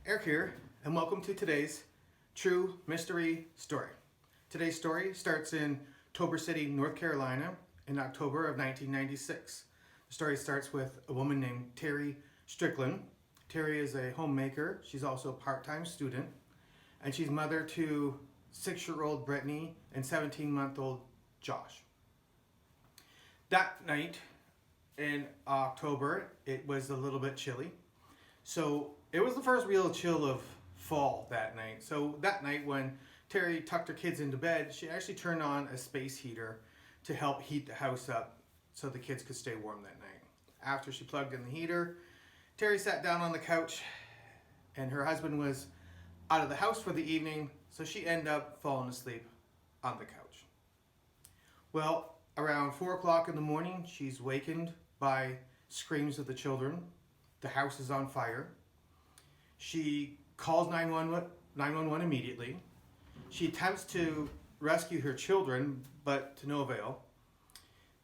Eric here, and welcome to today's true mystery story. Today's story starts in Tober City, North Carolina in October of 1996. The story starts with a woman named Terry Strickland. Terry is a homemaker. She's also a part-time student, and she's mother to 6-year-old Brittany and 17-month-old Josh. That night in October, it was a little bit chilly. So it was the first real chill of fall that night. So that night when Terry tucked her kids into bed, she actually turned on a space heater to help heat the house up so the kids could stay warm that night. After she plugged in the heater, Terry sat down on the couch and her husband was out of the house for the evening, so she ended up falling asleep on the couch. Well, around 4 o'clock in the morning, she's wakened by screams of the children. The house is on fire. She calls 911 immediately. She attempts to rescue her children, but to no avail.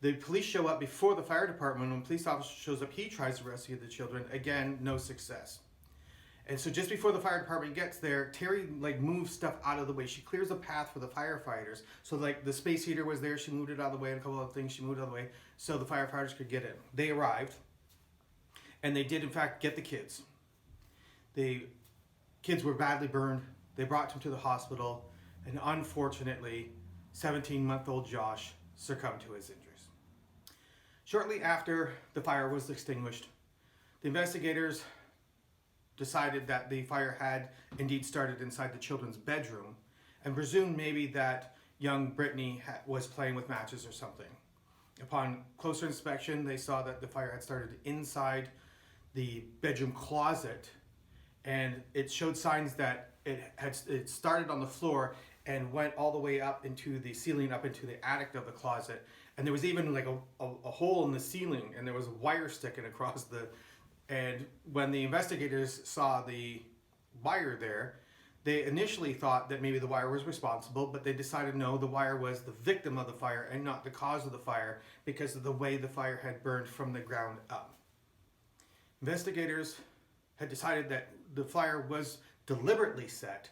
The police show up before the fire department. When the police officer shows up, he tries to rescue the children. Again, no success. And so just before the fire department gets there, Terry moves stuff out of the way. She clears a path for the firefighters. So the space heater was there, she moved it out of the way, and a couple other things she moved out of the way so the firefighters could get in. They arrived, and they did in fact get the kids. The kids were badly burned. They brought them to the hospital, and unfortunately, 17-month-old Josh succumbed to his injuries. Shortly after the fire was extinguished, the investigators decided that the fire had indeed started inside the children's bedroom and presumed maybe that young Brittany was playing with matches or something. Upon closer inspection, they saw that the fire had started inside the bedroom closet, and it showed signs that it started on the floor and went all the way up into the ceiling, up into the attic of the closet. And there was even a hole in the ceiling, and there was a wire sticking across the. And when the investigators saw the wire there, they initially thought that maybe the wire was responsible, but they decided no, the wire was the victim of the fire and not the cause of the fire because of the way the fire had burned from the ground up. Investigators had decided that the fire was deliberately set,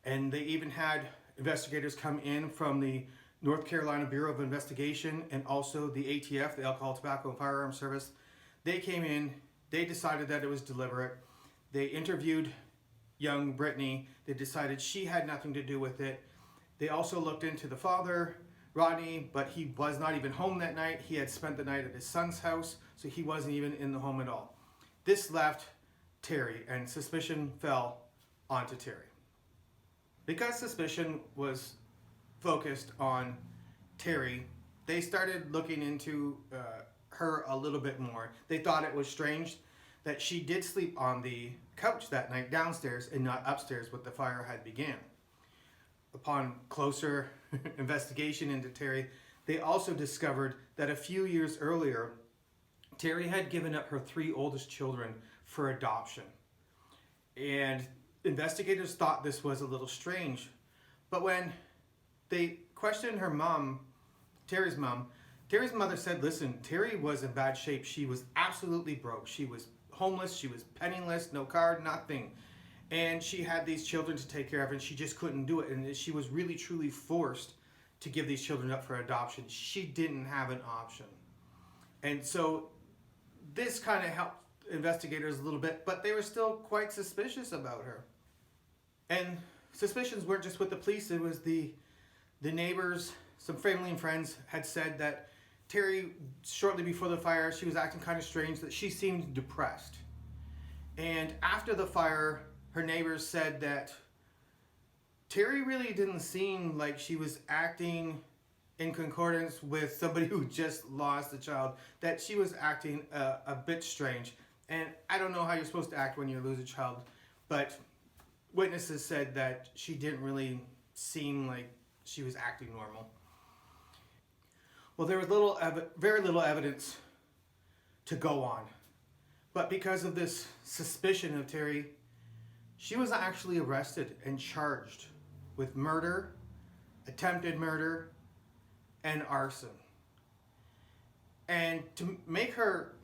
and they even had investigators come in from the North Carolina Bureau of Investigation and also the ATF, the Alcohol, Tobacco, and Firearms Service. They came in, they decided that it was deliberate. They interviewed young Brittany. They decided she had nothing to do with it. They also looked into the father, Rodney, but he was not even home that night. He had spent the night at his son's house, so he wasn't even in the home at all. This left Terry, and suspicion fell onto Terry. Because suspicion was focused on Terry, they started looking into her a little bit more. They thought it was strange that she did sleep on the couch that night downstairs and not upstairs when the fire had began. Upon closer investigation into Terry, they also discovered that a few years earlier, Terry had given up her 3 oldest children for adoption. And investigators thought this was a little strange. But when they questioned her mom, Terry's mother said, listen, Terry was in bad shape. She was absolutely broke. She was homeless. She was penniless, no car, nothing. And she had these children to take care of, and she just couldn't do it. And she was really, truly forced to give these children up for adoption. She didn't have an option. And so this kind of helped investigators a little bit, but they were still quite suspicious about her. And suspicions weren't just with the police. It was the neighbors, some family and friends had said that Terry, shortly before the fire, she was acting kind of strange, that she seemed depressed. And after the fire, her neighbors said that Terry really didn't seem like she was acting in concordance with somebody who just lost a child, that she was acting a bit strange. And I don't know how you're supposed to act when you lose a child, but witnesses said that she didn't really seem like she was acting normal. Well, there was very little evidence to go on. But because of this suspicion of Terry, she was actually arrested and charged with murder, attempted murder, and arson. And to make her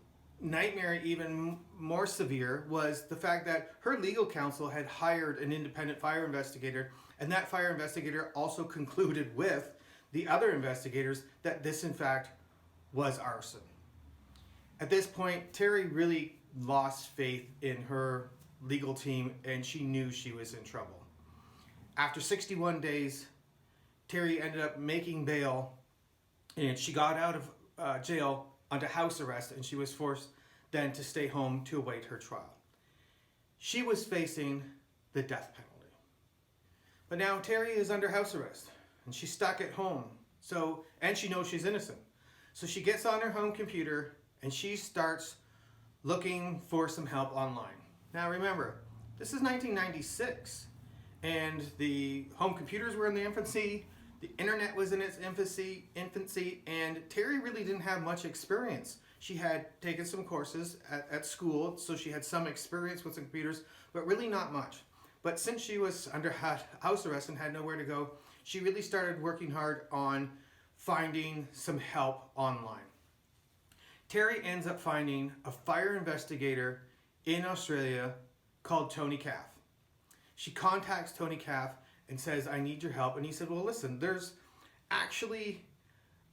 nightmare, even more severe, was the fact that her legal counsel had hired an independent fire investigator, and that fire investigator also concluded with the other investigators that this in fact was arson. At this point, Terry really lost faith in her legal team, and she knew she was in trouble. After 61 days, Terry ended up making bail, and she got out of jail under house arrest, and she was forced then to stay home to await her trial. She was facing the death penalty. But now Terry is under house arrest, and she's stuck at home. And she knows she's innocent. So she gets on her home computer, and she starts looking for some help online. Now remember, this is 1996, and the home computers were in the infancy, the internet was in its infancy, and Terry really didn't have much experience. She had taken some courses at school, so she had some experience with computers, but really not much. But since she was under house arrest and had nowhere to go, she really started working hard on finding some help online. Terry ends up finding a fire investigator in Australia called Tony Caff. She contacts Tony Caff and says, "I need your help." And he said, "Well, listen, there's actually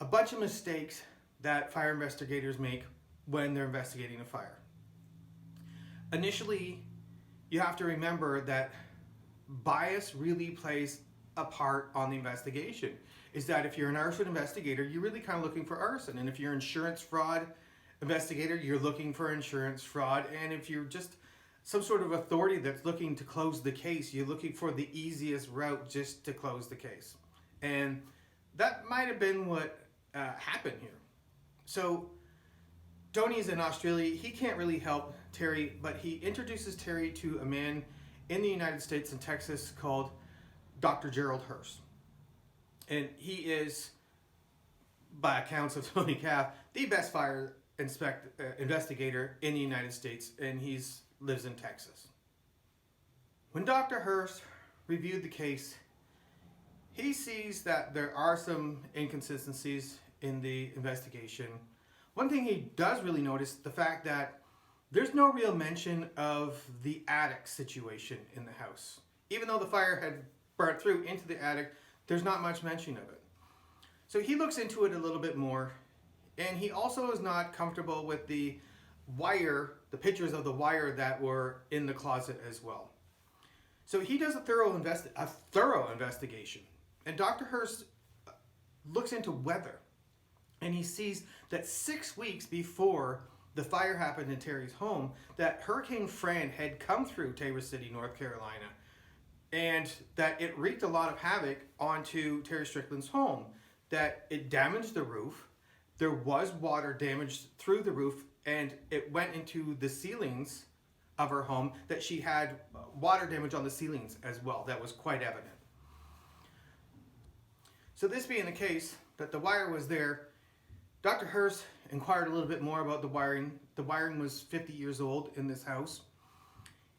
a bunch of mistakes that fire investigators make when they're investigating a fire. Initially, you have to remember that bias really plays a part on the investigation. Is that if you're an arson investigator, you're really kind of looking for arson. And if you're an insurance fraud investigator, you're looking for insurance fraud. And if you're just some sort of authority that's looking to close the case, you're looking for the easiest route just to close the case." And that might have been what happened here. So Tony's in Australia. He can't really help Terry, but he introduces Terry to a man in the United States in Texas called Dr. Gerald Hurst. And he is, by accounts of Tony Caff, the best fire investigator in the United States, and he lives in Texas. When Dr. Hurst reviewed the case, he sees that there are some inconsistencies in the investigation. One thing he does really notice, the fact that there's no real mention of the attic situation in the house. Even though the fire had burnt through into the attic, there's not much mention of it. So he looks into it a little bit more, and he also is not comfortable with the wire, the pictures of the wire that were in the closet as well. So he does a thorough investigation, and Dr. Hurst looks into weather, and he sees that 6 weeks before the fire happened in Terry's home, that Hurricane Fran had come through Tabor City, North Carolina, and that it wreaked a lot of havoc onto Terry Strickland's home, that it damaged the roof, there was water damage through the roof, and it went into the ceilings of her home, that she had water damage on the ceilings as well. That was quite evident. So this being the case, that the wire was there, Dr. Hurst inquired a little bit more about the wiring. The wiring was 50 years old in this house.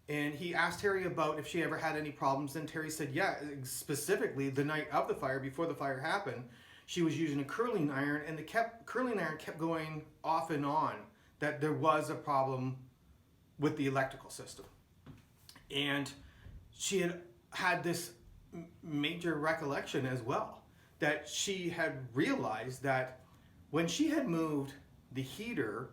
And he asked Terry about if she ever had any problems, and Terry said, yeah, specifically the night of the fire, before the fire happened, she was using a curling iron, and the curling iron kept going off and on, that there was a problem with the electrical system. And she had this major recollection as well, that she had realized that when she had moved the heater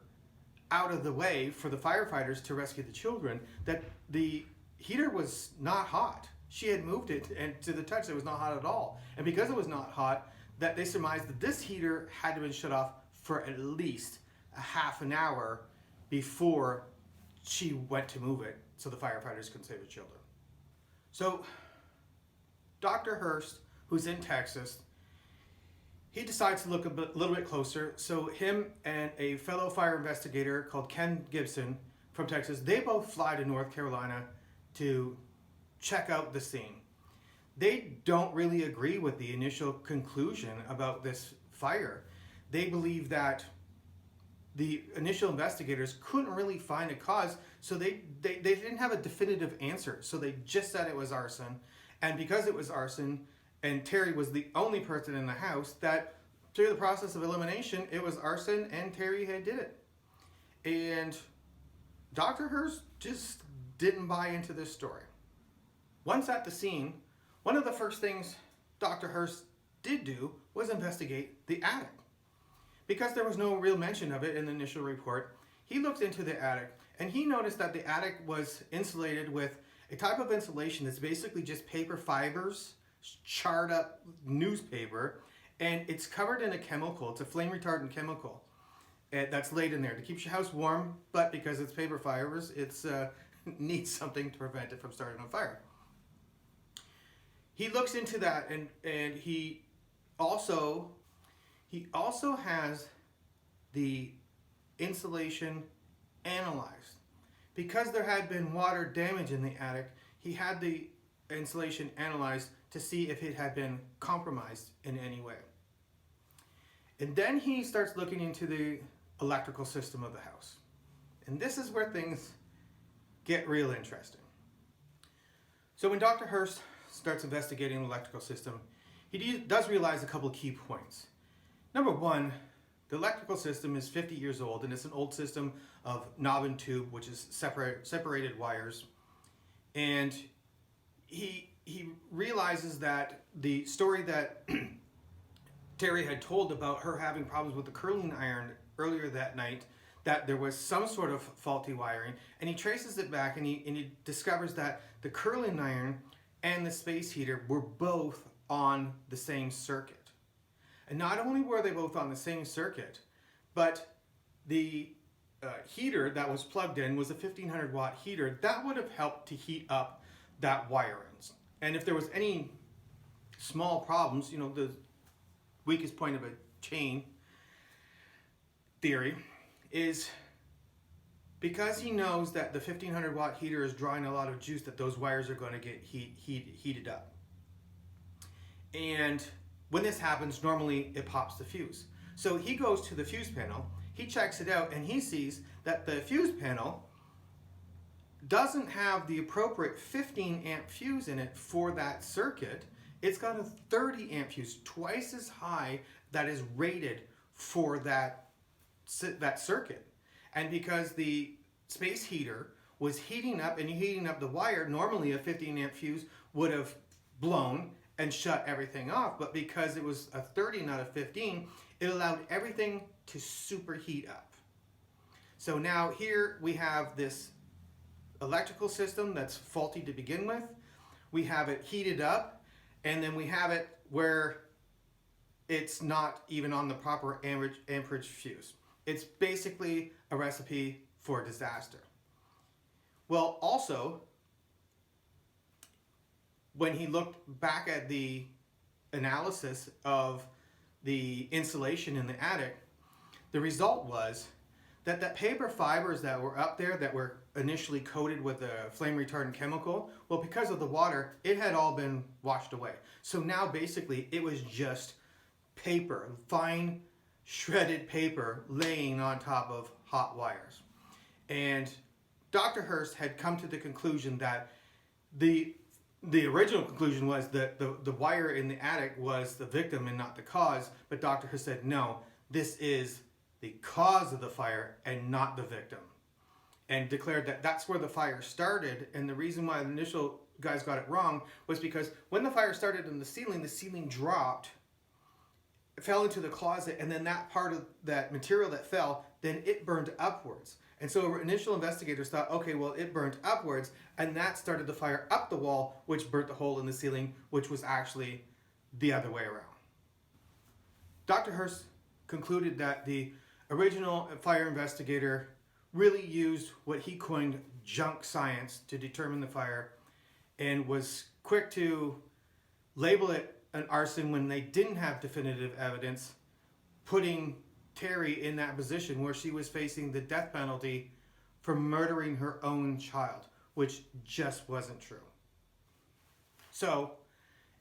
out of the way for the firefighters to rescue the children, that the heater was not hot. She had moved it, and to the touch, it was not hot at all. And because it was not hot, that they surmised that this heater had to have been shut off for at least a half an hour before she went to move it, so the firefighters could save the children. So Dr. Hurst, who's in Texas, he decides to look a little bit closer. So him and a fellow fire investigator called Ken Gibson from Texas, they both fly to North Carolina to check out the scene. They don't really agree with the initial conclusion about this fire. They believe that the initial investigators couldn't really find a cause, so they didn't have a definitive answer. So they just said it was arson. And because it was arson, and Terry was the only person in the house, that through the process of elimination, it was arson and Terry had did it. And Dr. Hurst just didn't buy into this story. Once at the scene, one of the first things Dr. Hurst did do was investigate the attic. Because there was no real mention of it in the initial report, he looked into the attic and he noticed that the attic was insulated with a type of insulation that's basically just paper fibers, charred up newspaper, and it's covered in a chemical. It's a flame retardant chemical that's laid in there to keep your house warm, but because it's paper fibers, it's needs something to prevent it from starting on fire. He looks into that, and he also has the insulation analyzed. Because there had been water damage in the attic, he had the insulation analyzed to see if it had been compromised in any way. And then he starts looking into the electrical system of the house. And this is where things get real interesting. So when Dr. Hurst starts investigating the electrical system, he does realize a couple of key points. Number one, the electrical system is 50 years old, and it's an old system of knob and tube, which is separated wires. And he realizes that the story that Terry had told about her having problems with the curling iron earlier that night, that there was some sort of faulty wiring, and he traces it back, and he discovers that the curling iron and the space heater were both on the same circuit. And not only were they both on the same circuit, but the heater that was plugged in was a 1500 watt heater that would have helped to heat up that wiring. And if there was any small problems, you know, the weakest point of a chain theory is because he knows that the 1500 watt heater is drawing a lot of juice, that those wires are going to get heated up. And when this happens, normally it pops the fuse. So he goes to the fuse panel, he checks it out, and he sees that the fuse panel doesn't have the appropriate 15 amp fuse in it for that circuit. It's got a 30 amp fuse, twice as high, that is rated for that circuit. And because the space heater was heating up and heating up the wire, normally a 15 amp fuse would have blown and shut everything off. But because it was a 30, not a 15, it allowed everything to superheat up. So now here we have this electrical system that's faulty to begin with. We have it heated up, and then we have it where it's not even on the proper amperage fuse. It's basically a recipe for disaster. Well, also, when he looked back at the analysis of the insulation in the attic, the result was that the paper fibers that were up there that were initially coated with a flame retardant chemical, well, because of the water, it had all been washed away. So now basically it was just paper, fine shredded paper laying on top of hot wires. And Dr. Hurst had come to the conclusion that the original conclusion was that the wire in the attic was the victim and not the cause, but Dr. Hurst said, no, this is the cause of the fire and not the victim, and declared that that's where the fire started. And the reason why the initial guys got it wrong was because when the fire started in the ceiling dropped, it fell into the closet, and then that part of that material that fell, then it burned upwards. And so initial investigators thought, okay, well, it burned upwards, and that started the fire up the wall, which burnt the hole in the ceiling, which was actually the other way around. Dr. Hurst concluded that the original fire investigator really used what he coined junk science to determine the fire, and was quick to label it an arson when they didn't have definitive evidence, putting Terry in that position where she was facing the death penalty for murdering her own child, which just wasn't true. So,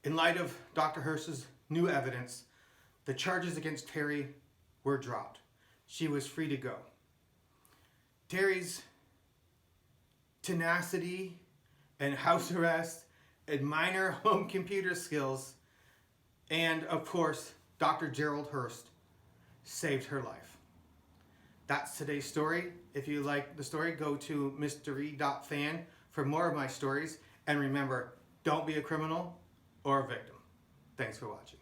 in light of Dr. Hurst's new evidence, the charges against Terry were dropped. She was free to go. Terry's tenacity and house arrest and minor home computer skills, and of course, Dr. Gerald Hurst saved her life. That's today's story. If you like the story, go to MrE.Fan for more of my stories. And remember, don't be a criminal or a victim. Thanks for watching.